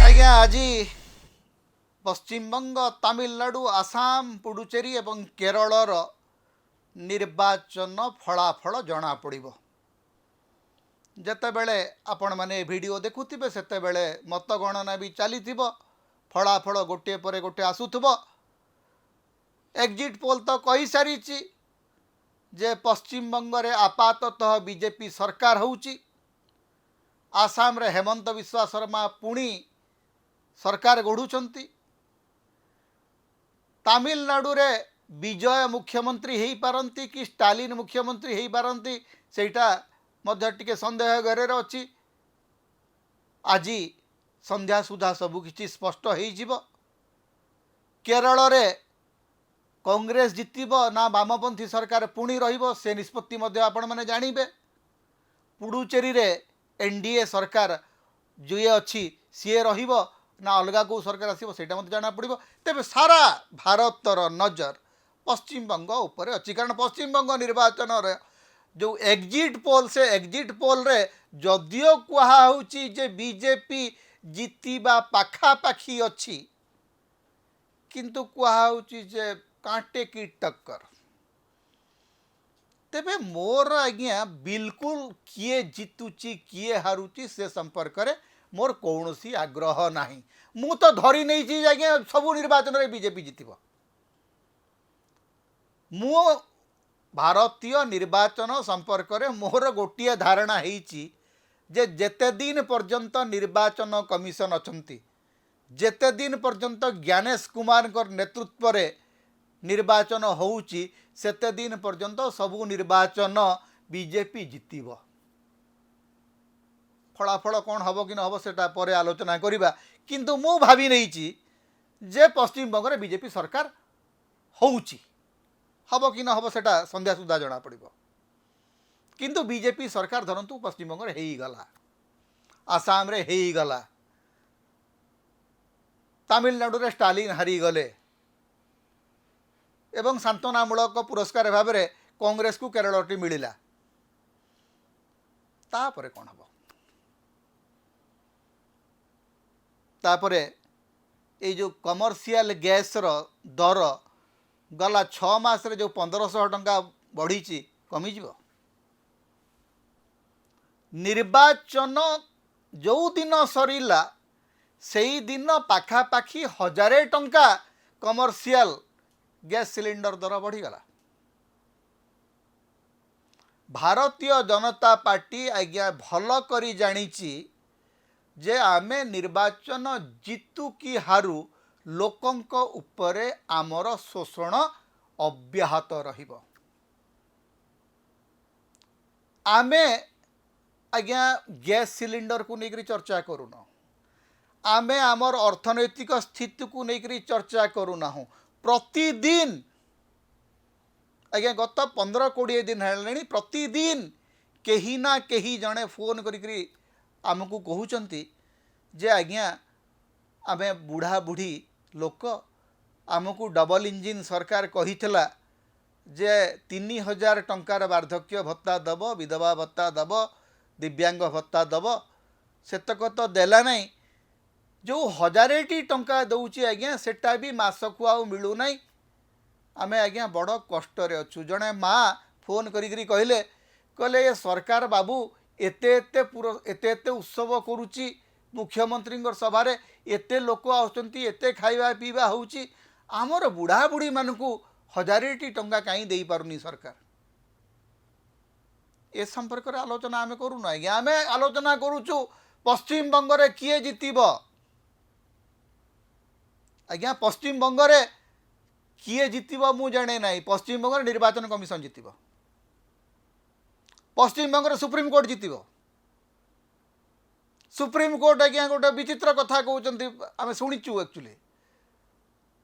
ଆଜ୍ଞା ଆଜି ପଶ୍ଚିମବଙ୍ଗ, ତାମିଲନାଡୁ, ଆସାମ, ପୁଡୁଚେରୀ ଏବଂ କେରଳର ନିର୍ବାଚନ ଫଳାଫଳ ଜଣାପଡ଼ିବ। ଯେତେବେଳେ ଆପଣମାନେ ଏ ଭିଡ଼ିଓ ଦେଖୁଥିବେ ସେତେବେଳେ ମତଗଣନା ବି ଚାଲିଥିବ, ଫଳାଫଳ ଗୋଟିଏ ପରେ ଗୋଟିଏ ଆସୁଥିବ। ଏକ୍ଜିଟ୍ ପୋଲ୍ ତ କହିସାରିଛି ଯେ ପଶ୍ଚିମବଙ୍ଗରେ ଆପାତତଃ ବିଜେପି ସରକାର ହେଉଛି। ଆସାମରେ ହେମନ୍ତ ବିଶ୍ୱ ଶର୍ମା ପୁଣି ସରକାର ଗଢ଼ୁଛନ୍ତି। ତାମିଲନାଡୁରେ ବିଜୟ ମୁଖ୍ୟମନ୍ତ୍ରୀ ହେଇପାରନ୍ତି କି ଷ୍ଟାଲିନ୍ ମୁଖ୍ୟମନ୍ତ୍ରୀ ହେଇପାରନ୍ତି, ସେଇଟା ମଧ୍ୟ ଟିକେ ସନ୍ଦେହ ଘେରରେ ଅଛି। ଆଜି ସନ୍ଧ୍ୟା ସୁଦ୍ଧା ସବୁ କିଛି ସ୍ପଷ୍ଟ ହେଇଯିବ। କେରଳରେ କଂଗ୍ରେସ ଜିତିବ ନା ବାମପନ୍ଥୀ ସରକାର ପୁଣି ରହିବ, ସେ ନିଷ୍ପତ୍ତି ମଧ୍ୟ ଆପଣମାନେ ଜାଣିବେ। ପୁଡୁଚେରୀରେ ଏନ୍ଡିଏ ସରକାର ଯିଏ ଅଛି ସିଏ ରହିବ ନା ଅଲଗା କେଉଁ ସରକାର ଆସିବ ସେଇଟା ମଧ୍ୟ ଜଣାପଡ଼ିବ। ତେବେ ସାରା ଭାରତର ନଜର ପଶ୍ଚିମବଙ୍ଗ ଉପରେ ଅଛି, କାରଣ ପଶ୍ଚିମବଙ୍ଗ ନିର୍ବାଚନରେ ଯେଉଁ ଏକ୍ଜିଟ୍ ପୋଲ୍, ସେ ଏକ୍ଜିଟ୍ ପୋଲ୍ରେ ଯଦିଓ କୁହାହେଉଛି ଯେ ବିଜେପି ଜିତିବା ପାଖାପାଖି ଅଛି, କିନ୍ତୁ କୁହାହେଉଛି ଯେ କାଣ୍ଟେ କି ଟକ୍କର। ତେବେ ମୋର ଆଜ୍ଞା ବିଲକୁଲ କିଏ ଜିତୁଛି କିଏ ହାରୁଛି ସେ ସମ୍ପର୍କରେ ମୋର କୌଣସି ଆଗ୍ରହ ନାହିଁ। ମୁଁ ତ ଧରି ନେଇଛି ଆଜ୍ଞା ସବୁ ନିର୍ବାଚନରେ ବିଜେପି ଜିତିବ। ମୁଁ ଭାରତୀୟ ନିର୍ବାଚନ ସମ୍ପର୍କରେ ମୋର ଗୋଟିଏ ଧାରଣା ହେଇଛି ଯେ ଯେତେ ଦିନ ପର୍ଯ୍ୟନ୍ତ ନିର୍ବାଚନ କମିଶନ ଅଛନ୍ତି, ଯେତେ ଦିନ ପର୍ଯ୍ୟନ୍ତ ଜ୍ଞାନେଶ କୁମାରଙ୍କ ନେତୃତ୍ୱରେ ନିର୍ବାଚନ ହେଉଛି, ସେତେ ଦିନ ପର୍ଯ୍ୟନ୍ତ ସବୁ ନିର୍ବାଚନ ବିଜେପି ଜିତିବ। ଫଳାଫଳ କ'ଣ ହେବ କି ନ ହେବ ସେଟା ପରେ ଆଲୋଚନା କରିବା, କିନ୍ତୁ ମୁଁ ଭାବି ନେଇଛି ଯେ ପଶ୍ଚିମବଙ୍ଗରେ ବିଜେପି ସରକାର ହେଉଛି। ହେବ କି ନ ହେବ ସେଟା ସନ୍ଧ୍ୟା ସୁଦ୍ଧା ଜଣାପଡ଼ିବ, କିନ୍ତୁ ବିଜେପି ସରକାର ଧରନ୍ତୁ ପଶ୍ଚିମବଙ୍ଗରେ ହେଇଗଲା, ଆସାମରେ ହେଇଗଲା, ତାମିଲନାଡୁରେ ଷ୍ଟାଲିନ୍ ହାରିଗଲେ ଏବଂ ସାନ୍ତ୍ୱନାମୂଳକ ପୁରସ୍କାର ଭାବରେ କଂଗ୍ରେସକୁ କେରଳଟି ମିଳିଲା, ତାପରେ କ'ଣ ହେବ? ତାପରେ ଏଇ ଯେଉଁ କମର୍ସିଆଲ ଗ୍ୟାସ୍ର ଦର ଗଲା 6 ମାସରେ ଯେଉଁ 1500 ଟଙ୍କା ବଢ଼ିଛି, କମିଯିବ? ନିର୍ବାଚନ ଯେଉଁ ଦିନ ସରିଲା ସେଇଦିନ ପାଖାପାଖି 1000 ଟଙ୍କା କମର୍ସିଆଲ ଗ୍ୟାସ୍ ସିଲିଣ୍ଡର ଦର ବଢ଼ିଗଲା। ଭାରତୀୟ ଜନତା ପାର୍ଟି ଆଜ୍ଞା ଭଲ କରି ଜାଣିଛି ଯେ ଆମେ ନିର୍ବାଚନ ଜିତୁ କି ହାରୁ ଲୋକଙ୍କ ଉପରେ ଆମର ଶୋଷଣ ଅବ୍ୟାହତ ରହିବ। ଆମେ ଆଜ୍ଞା ଗ୍ୟାସ୍ ସିଲିଣ୍ଡରକୁ ନେଇକରି ଚର୍ଚ୍ଚା କରୁନ, ଆମେ ଆମର ଅର୍ଥନୈତିକ ସ୍ଥିତିକୁ ନେଇକରି ଚର୍ଚ୍ଚା କରୁନାହୁଁ। ପ୍ରତିଦିନ ଆଜ୍ଞା ଗତ 15-20 ଦିନ ହେଲାଣି ପ୍ରତିଦିନ କେହି ନା କେହି ଜଣେ ଫୋନ୍ କରିକରି ଆମକୁ କହୁଛନ୍ତି ଯେ ଆଜ୍ଞା ଆମେ ବୁଢ଼ା ବୁଢ଼ୀ ଲୋକ, ଆମକୁ ଡବଲ ଇଞ୍ଜିନ୍ ସରକାର କହିଥିଲା ଯେ 3000 ଟଙ୍କାର ବାର୍ଦ୍ଧକ୍ୟ ଭତ୍ତା ଦେବ, ବିଧବା ଭତ୍ତା ଦେବ, ଦିବ୍ୟାଙ୍ଗ ଭତ୍ତା ଦେବ, ସେତକ ତ ଦେଲା ନାହିଁ। ଯେଉଁ 1000ଟି ଟଙ୍କା ଦେଉଛି ଆଜ୍ଞା ସେଟା ବି ମାସକୁ ଆଉ ମିଳୁନାହିଁ। ଆମେ ଆଜ୍ଞା ବଡ଼ କଷ୍ଟରେ ଅଛୁ। ଜଣେ ମା ଫୋନ୍ କରିକରି କହିଲେ ଏ ସରକାର ବାବୁ ଏତେ ଏତେ ଉତ୍ସବ କରୁଛି, ମୁଖ୍ୟମନ୍ତ୍ରୀଙ୍କ ସଭାରେ ଏତେ ଲୋକ ଆସୁଛନ୍ତି, ଏତେ ଖାଇବା ପିଇବା ହେଉଛି, ଆମର ବୁଢ଼ାବୁଢ଼ୀମାନଙ୍କୁ 1000ଟି ଟଙ୍କା କାହିଁ ଦେଇପାରୁନି ସରକାର? ଏ ସମ୍ପର୍କରେ ଆଲୋଚନା ଆମେ କରୁନୁ ଆଜ୍ଞା। ଆମେ ଆଲୋଚନା କରୁଛୁ ପଶ୍ଚିମବଙ୍ଗରେ କିଏ ଜିତିବ। ଆଜ୍ଞା ପଶ୍ଚିମବଙ୍ଗରେ କିଏ ଜିତିବ ମୁଁ ଜାଣେ ନାହିଁ। ପଶ୍ଚିମବଙ୍ଗରେ ନିର୍ବାଚନ କମିଶନ ଜିତିବ, ପଶ୍ଚିମବଙ୍ଗରେ ସୁପ୍ରିମକୋର୍ଟ ଜିତିବ। ସୁପ୍ରିମକୋର୍ଟ ଆଜ୍ଞା ଗୋଟେ ବିଚିତ୍ର କଥା କହୁଛନ୍ତି, ଆମେ ଶୁଣିଛୁ ଆକ୍ଚୁଆଲି,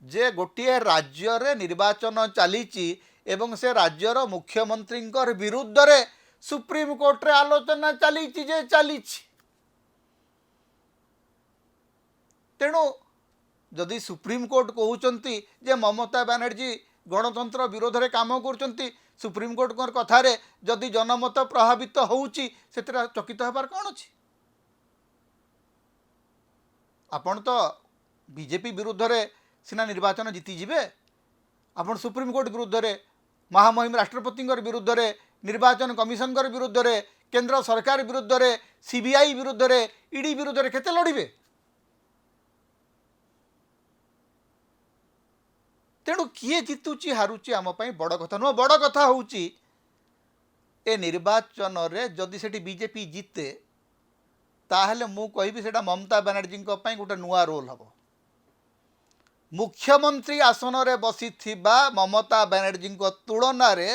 ଯେ ଗୋଟିଏ ରାଜ୍ୟରେ ନିର୍ବାଚନ ଚାଲିଛି ଏବଂ ସେ ରାଜ୍ୟର ମୁଖ୍ୟମନ୍ତ୍ରୀଙ୍କ ବିରୁଦ୍ଧରେ ସୁପ୍ରିମକୋର୍ଟରେ ଆଲୋଚନା ଚାଲିଛି ଯେ ଚାଲିଛି। ତେଣୁ ଯଦି ସୁପ୍ରିମକୋର୍ଟ କହୁଛନ୍ତି ଯେ ମମତା ବାନାର୍ଜୀ ଗଣତନ୍ତ୍ର ବିରୋଧରେ କାମ କରୁଛନ୍ତି, सुप्रीमकोर्ट कथार जदि जनमत प्रभावित होउची सेतरा चकित होबार कौन अच्छी आपण तो बीजेपी विरुद्ध रे सीना निर्वाचन जीति जीवे आपण सुप्रीमकोर्ट विरुद्ध रे महामहिम राष्ट्रपति विरुद्ध रे निर्वाचन कमिशन विरुद्ध रे केंद्र सरकार विरुद्ध रे सीबीआई विरुद्ध रे ईडी विरुद्ध रे केते लड़िबे तेणु किए जितुची हारुची आम बड़ कथा नुह बड़ कथा होउची ए निर्वाचन रे जदि सेठी बीजेपी जीते ताहले मु कहिबी सेटा ममता बनर्जी गोटे नुआ रोल हम मुख्यमंत्री आसन रे बसी थिबा ममता बनर्जी तुलन रे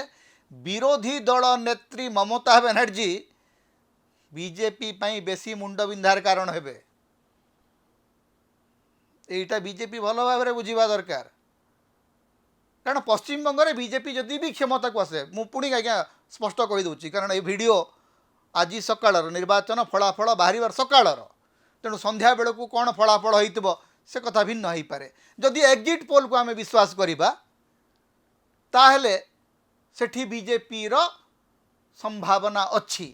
विरोधी दल नेत्री ममता बनर्जी बीजेपी पई बेसी मुंड बिंधार कारण हेबे एटा बीजेपी भल भाव बुझा दरकार कारण पश्चिम बंग में बीजेपी जदि भी क्षमता को आसे मु पुणी आज्ञा स्पष्ट कहीदे कारण ये वीडियो आज सकाळर निर्वाचन फलाफल बाहर सकाळर तेणु संध्या बेलू कौन फलाफल हो से कथा भिन्न हो पारे जदि एग्जिट पोल को आम विश्वास करिबा ताहले सेठी बीजेपी रो संभावना अच्छी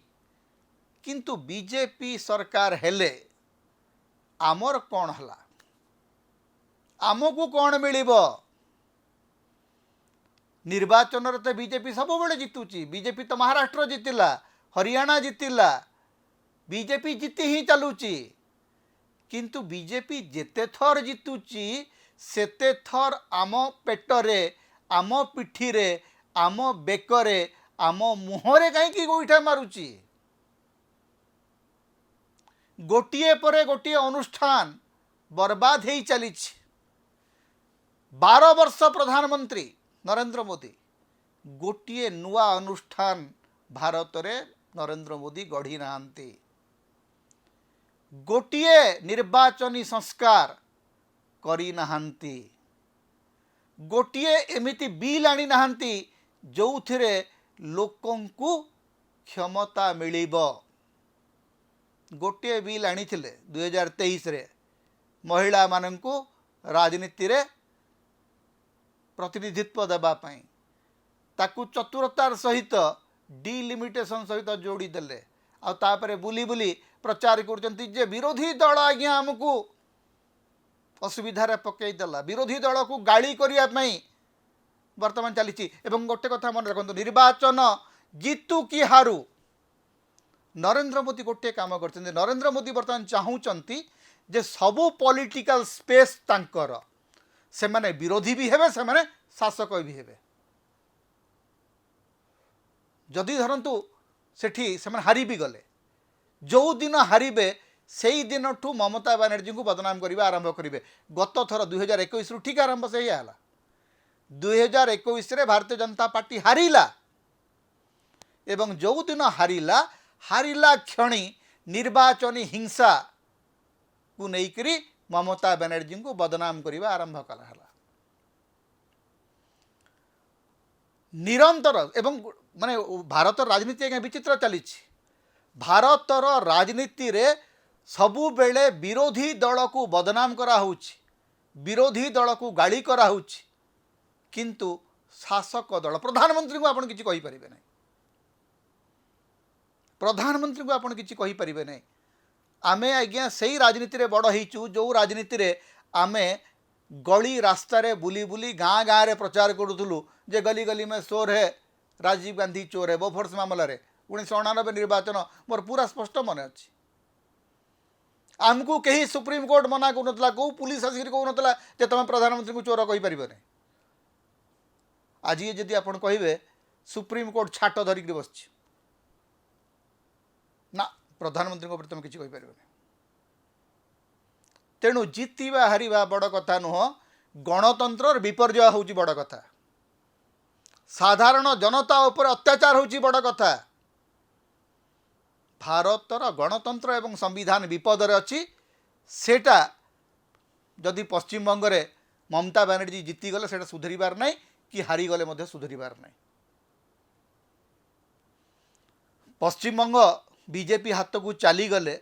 किंतु बीजेपी सरकार हेले आमर कौन हला आमको कौन मिलिबो निर्वाचन तो बीजेपी सब बेले जितुची बीजेपी तो महाराष्ट्र जितिला हरियाणा जितिला बीजेपी जीति ही चलुची किंतु बीजेपी जेते थर जितुची सेते थर आम पेटरे आम पिठीरे आम बेकरे आम मुहरे कहीं गोईठा मारुची गोटिए परे गोटिए अनुष्ठान बर्बाद हो चली 12 वर्ष प्रधानमंत्री नरेंद्र मोदी गोटिए नुआ अनुष्ठान भारत रे नरेंद्र मोदी गढ़ी नांती गोटिए निर्वाचनी संस्कार करी नाहांती गोटिए एमिति बिल आनी नाहांती जो थिरे लोकंकु क्षमता मिलिबो गोटिए बिल आनी थिले 2023 रे महिला मानंकु राजनीति रे प्रतिनिधित्व देवाई ताकू चतुरतार सहित डिलिमिटेशन सहित जोड़ी देले आउे बुली बुली प्रचार कर विरोधी दल आज्ञा आमको असुविधार पकईदेला विरोधी दल को गाड़ी करने बर्तमान चली गोटे कथा मन रखु निर्वाचन जीतु कि हारू नरेंद्र मोदी गोटे काम कर नरेंद्र मोदी बर्तमान चाहूँगी जे सबू पॉलिटिकल स्पेस तांकर से माने विरोधी भी हेबे से माने शासक भी हेबे जदि धरतु सेठी से माने हारी भी गले जो दिन हारिबे से ही दिन ठू ममता बनर्जी को बदनाम करने आरंभ करेंगे गत थर 2021 रु ठीक आरंभ से है 2021 रे भारतीय जनता पार्टी हारिला एवं जो दिन हारिला हारिला क्षणी निर्वाचनी हिंसा को लेकर ममता बनर्जी को बदनाम करने आरंभ कला निरंतर एवं माने भारत राजनीति आज्ञा विचित्र चली भारतर राजनीति रे सबु बेले विरोधी दल को बदनाम करा होउछि विरोधी दल को गाड़ी करा होउछि किंतु शासक दल प्रधानमंत्री को आपण किछि कहि परिबे नै प्रधानमंत्री को आपण किछि कहि परिबे नै आमे आज्ञा सही राजनीति रे बड़ हेचु जो राजनीति रे आमे गली रास्ता रे बुली बुली गाँ गाँ रे प्रचार करूथुलु जे गली गली में चोर है राजीव गांधी चोर है बोफोर्स मामला रे 1999 निर्वाचन मोर पूरा स्पष्ट मन अच्छी आमको कहीं सुप्रीम कोर्ट मना करूनला कौ पुलिस आसिक कहूनला जे तुम प्रधानमंत्री को चोर कहि परिबे आज ये जदि आपण कहिबे सुप्रीम कोर्ट छाट धरिक बसछि ना प्रधानमंत्री को तुम किसी कहि परिबे तेणु जीतिबा हारिबा बड़ कथा नुह गणतंत्र विपर्जय होउची बड़ कथा साधारण जनता उपर अत्याचार होउची बड़ कथा भारतर गणतंत्र एवं संविधान विपद अच्छी सेटा जदि पश्चिम बंग रे ममता बनर्जी जीति गले सेटा सुधरिबार नहीं कि हारी गले मध्य सुधरिबार नहीं पश्चिम बंग बीजेपी हाथ को चली गले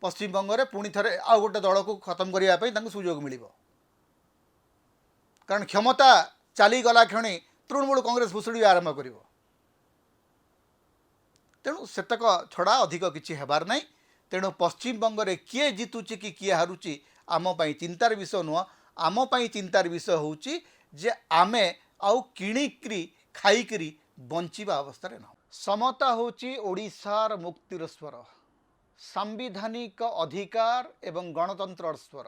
पश्चिम बंग रे पुणी थरे आ गोटे दल को खत्म करने सुजोग मिल कारण क्षमता चली गला क्षणी तृणमूल कांग्रेस भुशुड़ी आरंभ कर तेणु सेतक छड़ा अधिक किसी हेबार नहीं। तेणु पश्चिम बंग किए जितुची कि किए हारुची आम चिंतार विषय नुह। आम चिंतार विषय हूँ जे आमे आउ किणिक्री खाईकरी बंचिबा अवस्था ना। समता होची ओडिशार मुक्तिर स्वर, सांविधानिक अधिकार एवं गणतंत्र स्वर।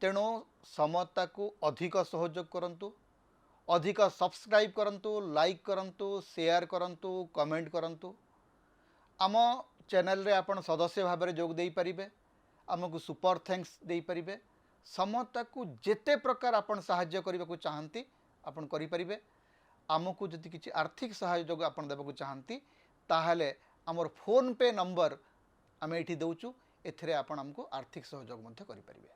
तेणु समता को अधिक सहयोग करंतु, अधिक सब्सक्राइब करंतु, लाइक करंतु, शेयर करंतु, कमेंट करंतु। आम चैनल रे आपण सदस्य भाव में जोग दे पारिबे, आमको सुपर थैंक्स दे पारिबे। समता को जेते प्रकार आपण सहाय्य करने को चाहती आपण करि परिबे। आमको जदि किसी आर्थिक सहयोग आपण देबा को चाहती ताहले आमर फोन पे नंबर आम ये दौचु, एथिरे आपण आमको आर्थिक सहयोग मध्य करि परिबे।